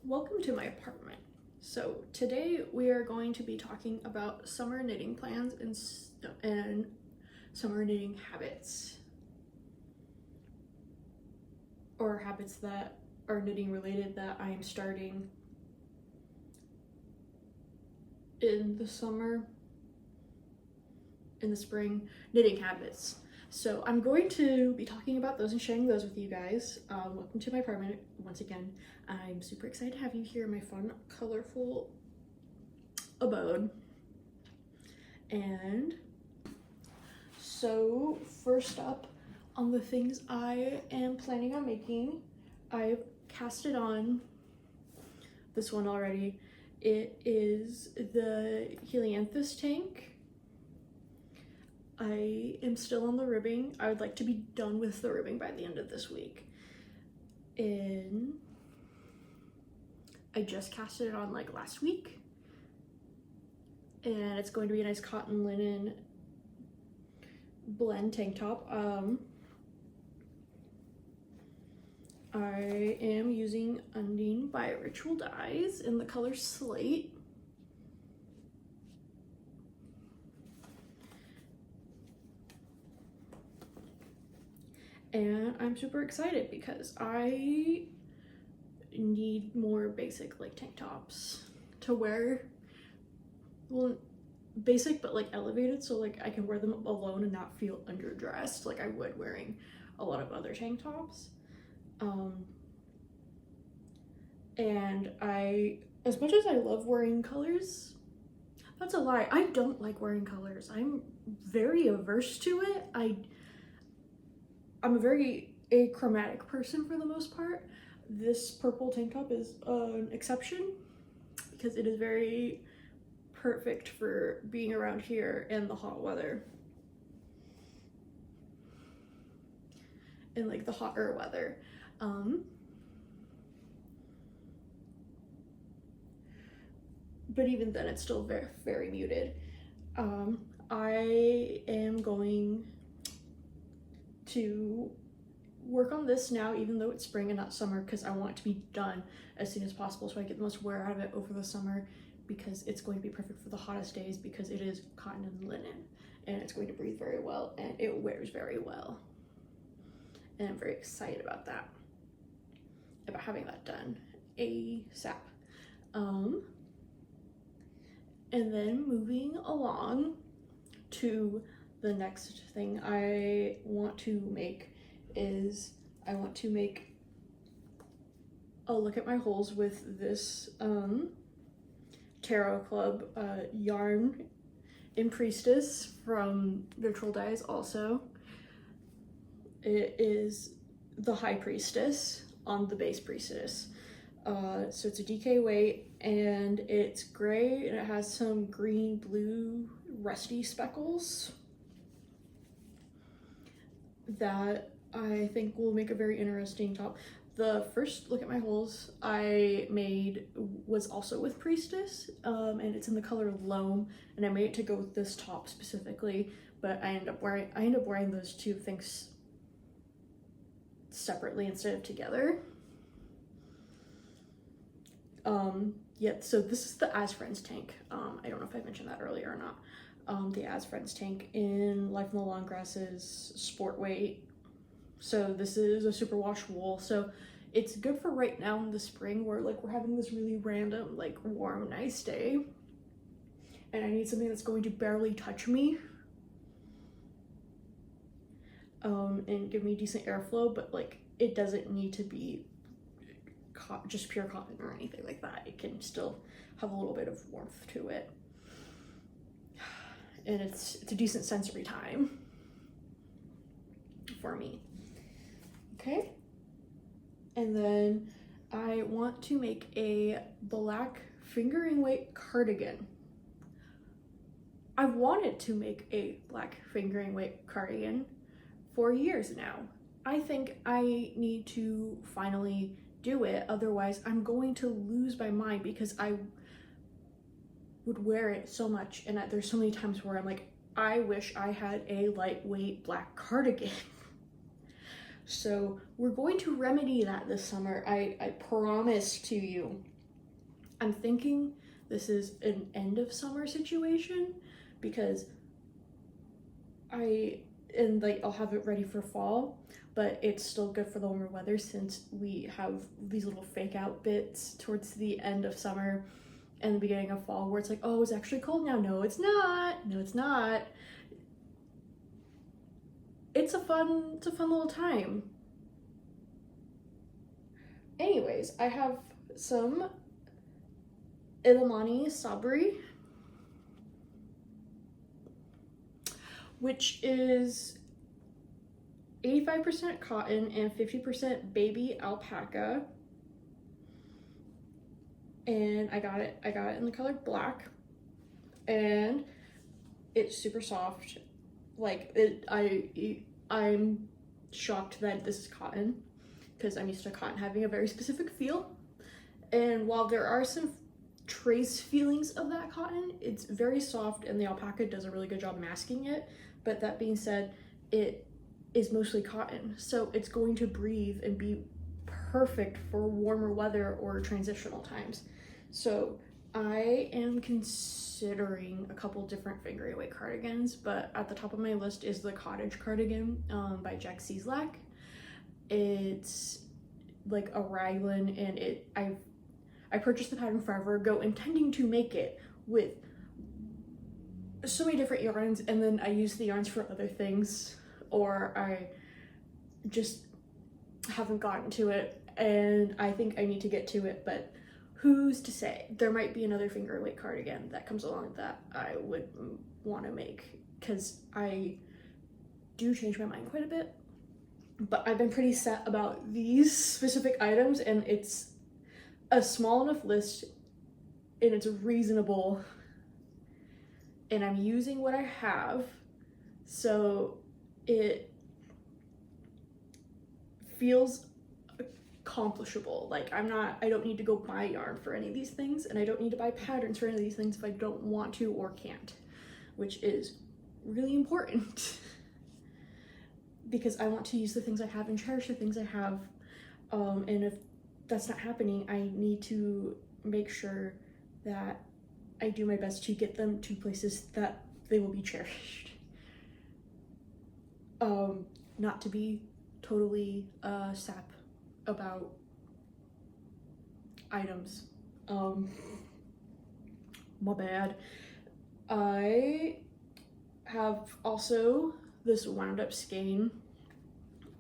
Welcome to my apartment. So today we are going to be talking about summer knitting plans and summer knitting habits, or habits that are knitting related that I am starting in the spring, knitting habits. So I'm going to be talking about those and sharing those with you guys. Welcome to my apartment once again. I'm super excited to have you here in my fun, colorful abode. And so first up on the things I am planning on making, I've casted on this one already. It is the Helianthus tank. I am still on the ribbing. I would like to be done with the ribbing by the end of this week. And I just casted it on like last week. And it's going to be a nice cotton linen blend tank top. I am using Undine by Ritual Dyes in the color Slate. And I'm super excited because I need more basic like tank tops to wear. Well, basic but like elevated, so like I can wear them alone and not feel underdressed like I would wearing a lot of other tank tops. And as much as I love wearing colors, that's a lie. I don't like wearing colors. I'm very averse to it. I'm a very achromatic person for the most part. This purple tank top is an exception because it is very perfect for being around here in the hot weather. In like the hotter weather. But even then it's still very, very muted. I am going to work on this now, even though it's spring and not summer, because I want it to be done as soon as possible so I get the most wear out of it over the summer, because it's going to be perfect for the hottest days because it is cotton and linen and it's going to breathe very well and it wears very well. And I'm very excited about that, about having that done ASAP. And then moving along to the next thing I want to make is I want to make a look at my holes with this Tarot Club yarn in Priestess from Ritual Dyes also. It is the High Priestess on the base Priestess. So it's a DK weight and it's gray and it has some green, blue, rusty speckles that I think will make a very interesting top. The first look at my holes I made was also with Priestess, and it's in the color Loam, and I made it to go with this top specifically, but I end up wearing those two things separately instead of together. Yeah, so this is the As Friends tank. I don't know if I mentioned that earlier or not. The As Friends tank in Life in the Long Grass's sport weight. So this is a superwash wool, so it's good for right now in the spring where like we're having this really random like warm nice day and I need something that's going to barely touch me and give me decent airflow, but like it doesn't need to be just pure cotton or anything like that. It can still have a little bit of warmth to it, and it's a decent sensory time for me. Okay, and then I want to make a black fingering weight cardigan. I've wanted to make a black fingering weight cardigan for years now. I think I need to finally do it, otherwise I'm going to lose my mind because I would wear it so much, and there's so many times where I'm like, I wish I had a lightweight black cardigan. So we're going to remedy that this summer. I promise to you. I'm thinking this is an end of summer situation because I'll have it ready for fall, but it's still good for the warmer weather since we have these little fake out bits towards the end of summer and the beginning of fall where it's like, oh, it's actually cold now. No, it's not. No, it's not. It's a fun little time. Anyways, I have some Illimani Sabri, which is 85% cotton and 50% baby alpaca. And I got it in the color black, and it's super soft. Like I'm shocked that this is cotton because I'm used to cotton having a very specific feel. And while there are some trace feelings of that cotton, it's very soft and the alpaca does a really good job masking it. But that being said, it is mostly cotton, so it's going to breathe and be perfect for warmer weather or transitional times. So I am considering a couple different fingering away cardigans, but at the top of my list is the cottage cardigan by Jack Cieslak. It's like a raglan, and I purchased the pattern forever ago intending to make it with so many different yarns, and then I use the yarns for other things, or I just haven't gotten to it, and I think I need to get to it, but who's to say? There might be another finger weight cardigan that comes along that I would want to make, because I do change my mind quite a bit, but I've been pretty set about these specific items, and it's a small enough list and it's reasonable, and I'm using what I have, so it feels accomplishable. Like I don't need to go buy yarn for any of these things, and I don't need to buy patterns for any of these things if I don't want to or can't, which is really important because I want to use the things I have and cherish the things I have, and if that's not happening, I need to make sure that I do my best to get them to places that they will be cherished. Not to be totally sap about items. My bad. I have also this wound up skein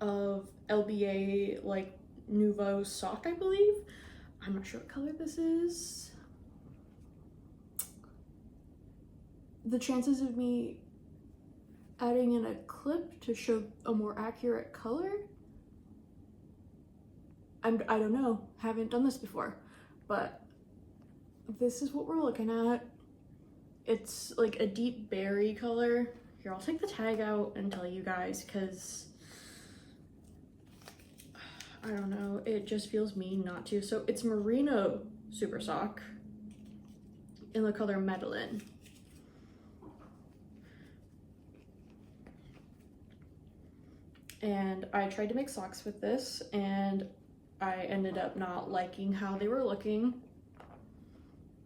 of LBA like Nouveau sock, I believe. I'm not sure what color this is. The chances of me adding in a clip to show a more accurate color, I don't know, haven't done this before, but this is what we're looking at. It's like a deep berry color. Here, I'll take the tag out and tell you guys, because I don't know, it just feels mean not to. So it's merino super sock in the color Medellin. And I tried to make socks with this, and I ended up not liking how they were looking,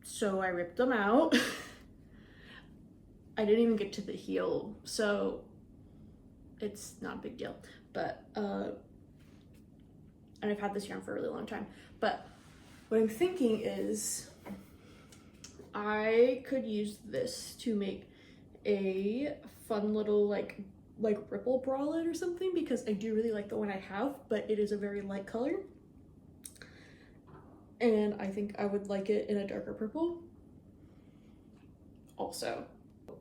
so I ripped them out. I didn't even get to the heel, so it's not a big deal. But and I've had this yarn for a really long time, but what I'm thinking is I could use this to make a fun little like ripple bralette or something, because I do really like the one I have, but it is a very light color, and I think I would like it in a darker purple. Also,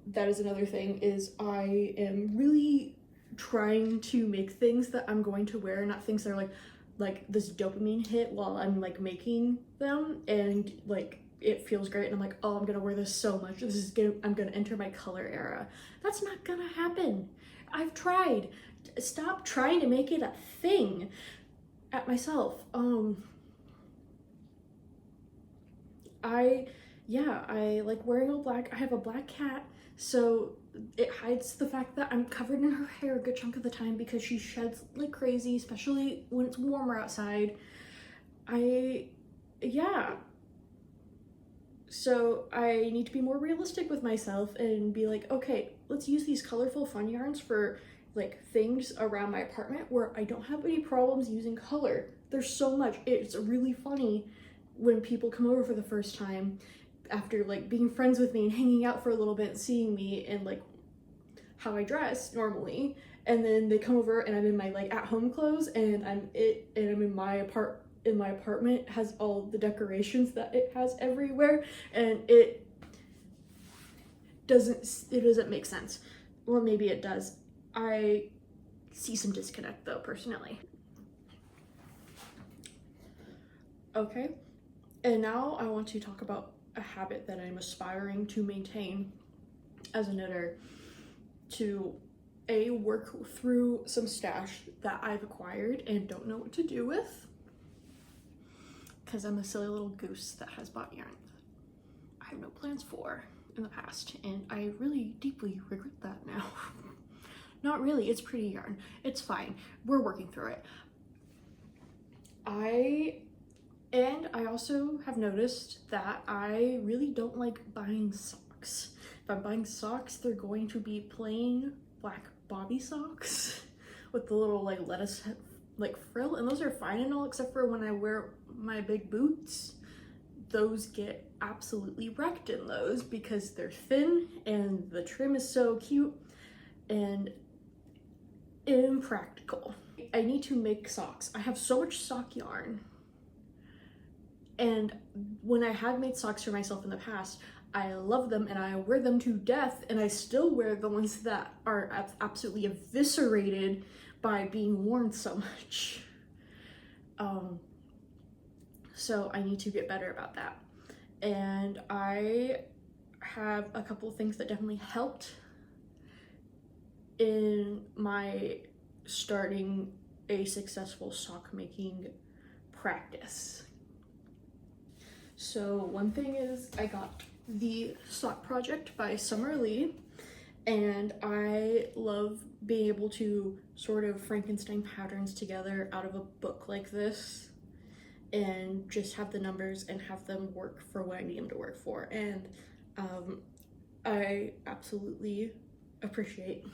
that is another thing, is I am really trying to make things that I'm going to wear, not things that are like this dopamine hit while I'm like making them, and like it feels great and I'm like, oh, I'm gonna wear this so much, I'm gonna enter my color era. That's not gonna happen. I've tried. Stop trying to make it a thing at myself. I like wearing all black. I have a black cat, so it hides the fact that I'm covered in her hair a good chunk of the time because she sheds like crazy, especially when it's warmer outside. So I need to be more realistic with myself and be like, okay, let's use these colorful fun yarns for like things around my apartment where I don't have any problems using color. There's so much. It's really funny when people come over for the first time after like being friends with me and hanging out for a little bit, seeing me and like how I dress normally, and then they come over and I'm in my like at-home clothes and I'm in my apartment has all the decorations that it has everywhere, and it doesn't make sense. Well, maybe it does. I see some disconnect though, personally. Okay, and now I want to talk about a habit that I'm aspiring to maintain as a knitter, to work through some stash that I've acquired and don't know what to do with, because I'm a silly little goose that has bought yarn I have no plans for in the past, and I really deeply regret that now. Not really, it's pretty yarn. It's fine. We're working through it. I also have noticed that I really don't like buying socks. If I'm buying socks, they're going to be plain black bobby socks with the little like lettuce like frill, and those are fine and all, except for when I wear my big boots. Those get absolutely wrecked in those because they're thin and the trim is so cute and impractical. I need to make socks. I have so much sock yarn, and when I have made socks for myself in the past, I love them and I wear them to death, and I still wear the ones that are absolutely eviscerated by being worn so much. So I need to get better about that. And I have a couple things that definitely helped in my starting a successful sock making practice. So one thing is I got the Sock Project by Summer Lee, and I love being able to sort of Frankenstein patterns together out of a book like this and just have the numbers and have them work for what I need them to work for. And I absolutely appreciate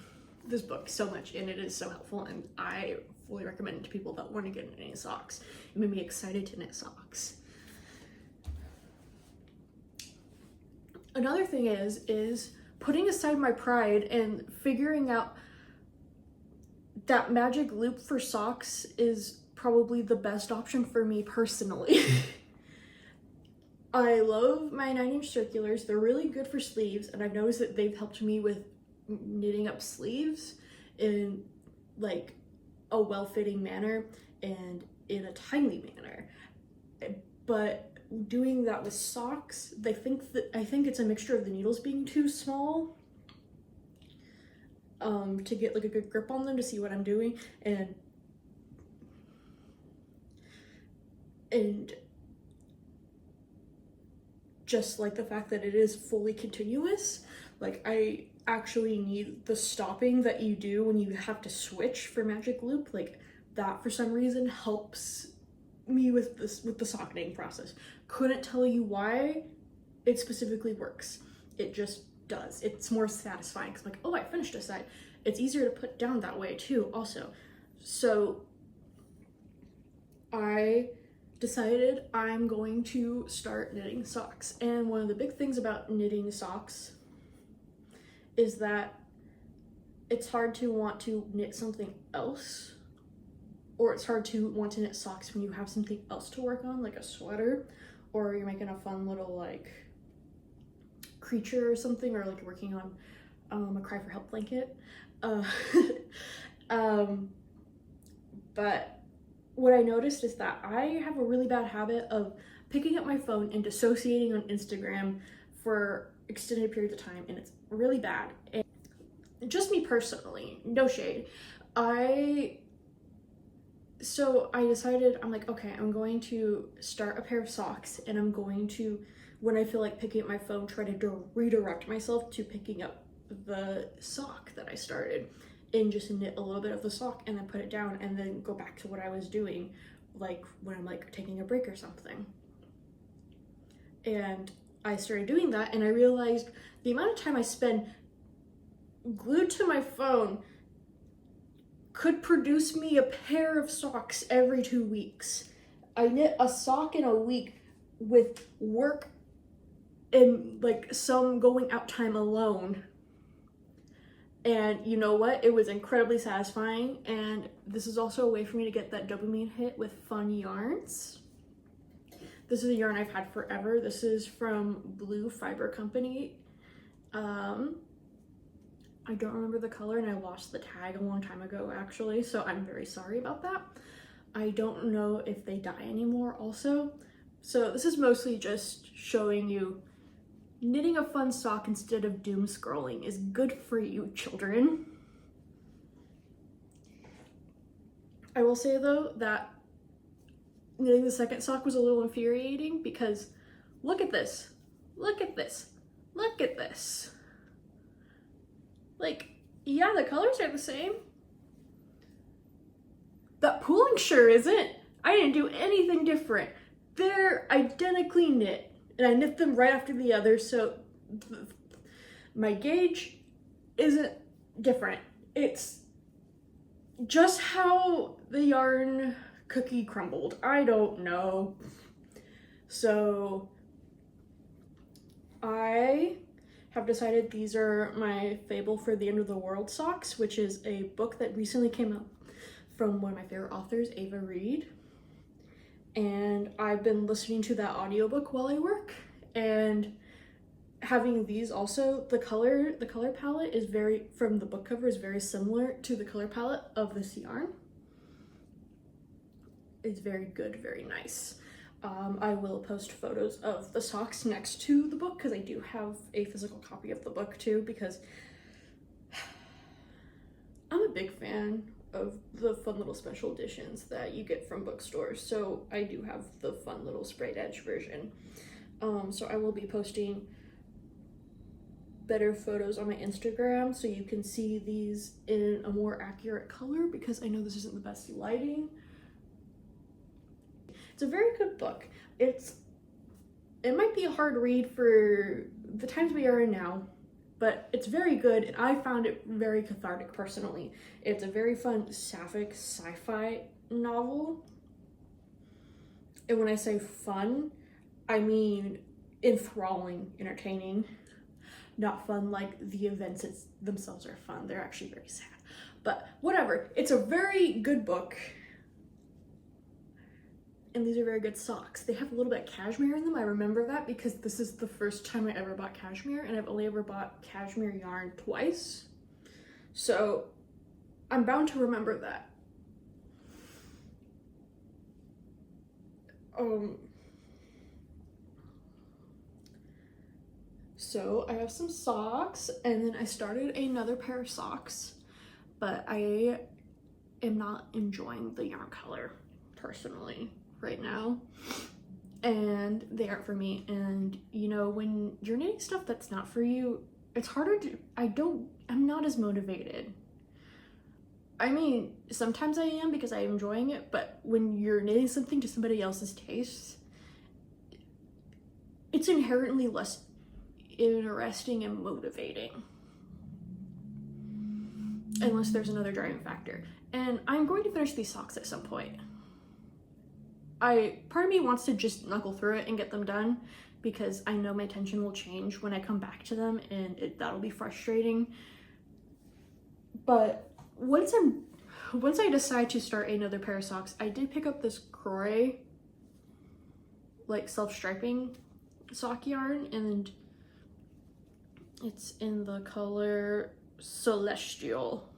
this book so much, and it is so helpful, and I fully recommend it to people that want to get knitting socks. It made me excited to knit socks. Another thing is putting aside my pride and figuring out that magic loop for socks is probably the best option for me personally. I love my 9-inch circulars. They're really good for sleeves, and I've noticed that they've helped me with knitting up sleeves in like a well-fitting manner and in a timely manner. But doing that with socks, I think it's a mixture of the needles being too small to get like a good grip on them to see what I'm doing, and just like the fact that it is fully continuous. Like I actually need the stopping that you do when you have to switch for magic loop. Like that for some reason helps me with the sock knitting process. Couldn't tell you why it specifically works. It just does. It's more satisfying because I'm like, oh, I finished a side. It's easier to put down that way too also. So I decided I'm going to start knitting socks. And one of the big things about knitting socks is that it's hard to want to knit something else, or it's hard to want to knit socks when you have something else to work on, like a sweater, or you're making a fun little like creature or something, or like working on a cry for help blanket. But what I noticed is that I have a really bad habit of picking up my phone and dissociating on Instagram for extended periods of time, and it's really bad. And just me personally, no shade. So I decided, I'm like, okay, I'm going to start a pair of socks, and I'm going to, when I feel like picking up my phone, try to redirect myself to picking up the sock that I started, and just knit a little bit of the sock and then put it down and then go back to what I was doing, like when I'm like taking a break or something. And I started doing that, and I realized the amount of time I spend glued to my phone could produce me a pair of socks every 2 weeks. I knit a sock in a week with work and like some going out time alone. And you know what? It was incredibly satisfying, and this is also a way for me to get that dopamine hit with fun yarns. This is a yarn I've had forever. This is from Blue Fiber Company. I don't remember the color, and I lost the tag a long time ago actually, so I'm very sorry about that. I don't know if they dye anymore also. So this is mostly just showing you knitting a fun sock instead of doom scrolling is good for you, children. I will say though that knitting the second sock was a little infuriating because look at this, look at this, look at this. Like, yeah, the colors are the same. That pooling sure isn't. I didn't do anything different. They're identically knit, and I knit them right after the other, so my gauge isn't different. It's just how the yarn cookie crumbled. I don't know. So I have decided these are my Fable for the End of the World socks, which is a book that recently came out from one of my favorite authors, Ava Reed. And I've been listening to that audiobook while I work, and having these also, the color palette is very, from the book cover, is very similar to the color palette of this yarn. It's very good, very nice. I will post photos of the socks next to the book because I do have a physical copy of the book too, because I'm a big fan of the fun little special editions that you get from bookstores. So I do have the fun little sprayed edge version. So I will be posting better photos on my Instagram so you can see these in a more accurate color, because I know this isn't the best lighting. It's a very good book. It might be a hard read for the times we are in now, but it's very good, and I found it very cathartic personally. It's a very fun sapphic sci-fi novel. And when I say fun, I mean enthralling, entertaining. Not fun like the events themselves are fun. They're actually very sad. But whatever, it's a very good book. And these are very good socks. They have a little bit of cashmere in them. I remember that because this is the first time I ever bought cashmere, and I've only ever bought cashmere yarn twice. So I'm bound to remember that. So I have some socks, and then I started another pair of socks, but I am not enjoying the yarn color personally right now, and they aren't for me. And you know, when you're knitting stuff that's not for you, it's harder to, I'm not as motivated. I mean, sometimes I am because I'm enjoying it, but when you're knitting something to somebody else's taste, it's inherently less interesting and motivating, unless there's another driving factor. And I'm going to finish these socks at some point. Part of me wants to just knuckle through it and get them done, because I know my attention will change when I come back to them, and that'll be frustrating. But once I decide to start another pair of socks, I did pick up this Croy like self-striping sock yarn, and it's in the color Celestial,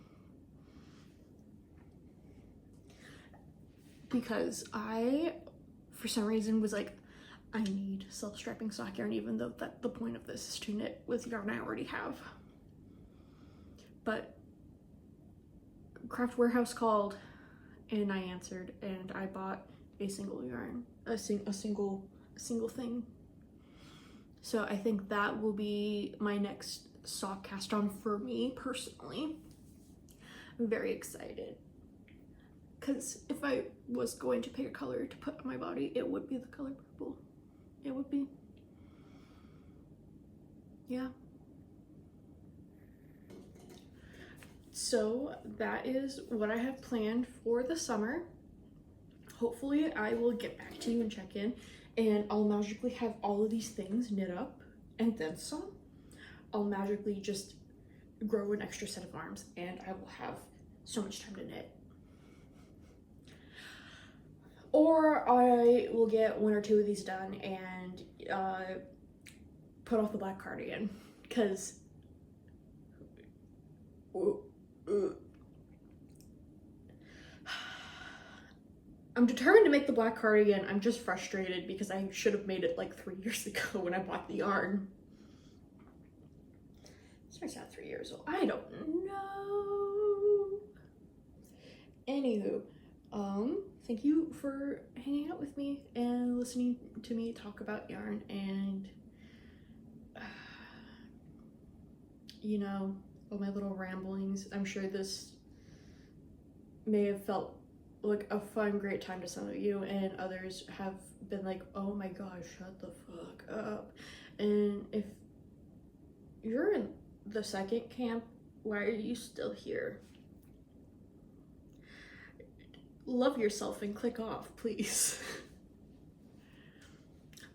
because I, for some reason, was like, I need self-striping sock yarn, even though the point of this is to knit with yarn I already have. But Craft Warehouse called, and I answered, and I bought a single yarn, a single thing. So I think that will be my next sock cast on for me personally. I'm very excited, because if I was going to pick a color to put on my body, it would be the color purple. It would be. yeah. So that is what I have planned for the summer. Hopefully I will get back to you and check in, and I'll magically have all of these things knit up, and then some. I'll magically just grow an extra set of arms, and I will have so much time to knit. Or I will get 1 or 2 of these done and put off the black cardigan, because I'm determined to make the black cardigan. I'm just frustrated because I should have made it like 3 years ago when I bought the yarn. Starts out 3 years old. I don't know. Anywho, thank you for hanging out with me and listening to me talk about yarn, and you know, all my little ramblings. I'm sure this may have felt like a fun, great time to some of you, and others have been like, oh my gosh, shut the fuck up. And if you're in the second camp, why are you still here? Love yourself and click off, please.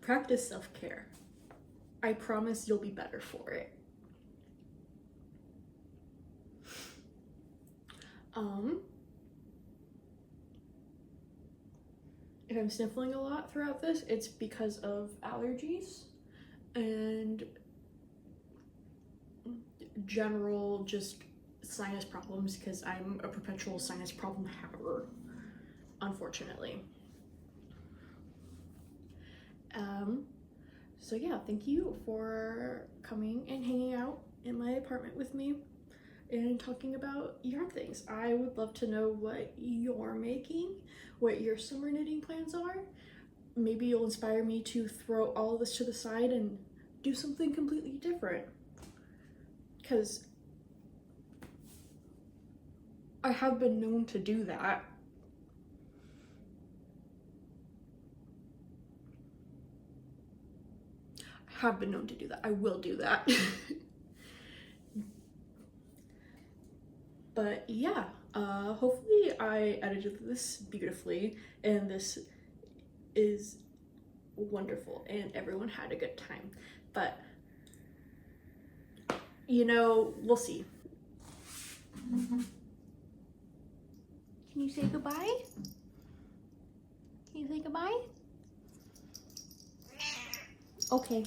Practice self-care. I promise you'll be better for it. If I'm sniffling a lot throughout this, it's because of allergies and general just sinus problems, because I'm a perpetual sinus problem haver, unfortunately. So yeah, thank you for coming and hanging out in my apartment with me and talking about yarn things. I would love to know what you're making, what your summer knitting plans are. Maybe you'll inspire me to throw all of this to the side and do something completely different, because I have been known to do that. I will do that. But yeah, hopefully I edited this beautifully and this is wonderful and everyone had a good time. But you know, we'll see. Can you say goodbye? Can you say goodbye? Okay.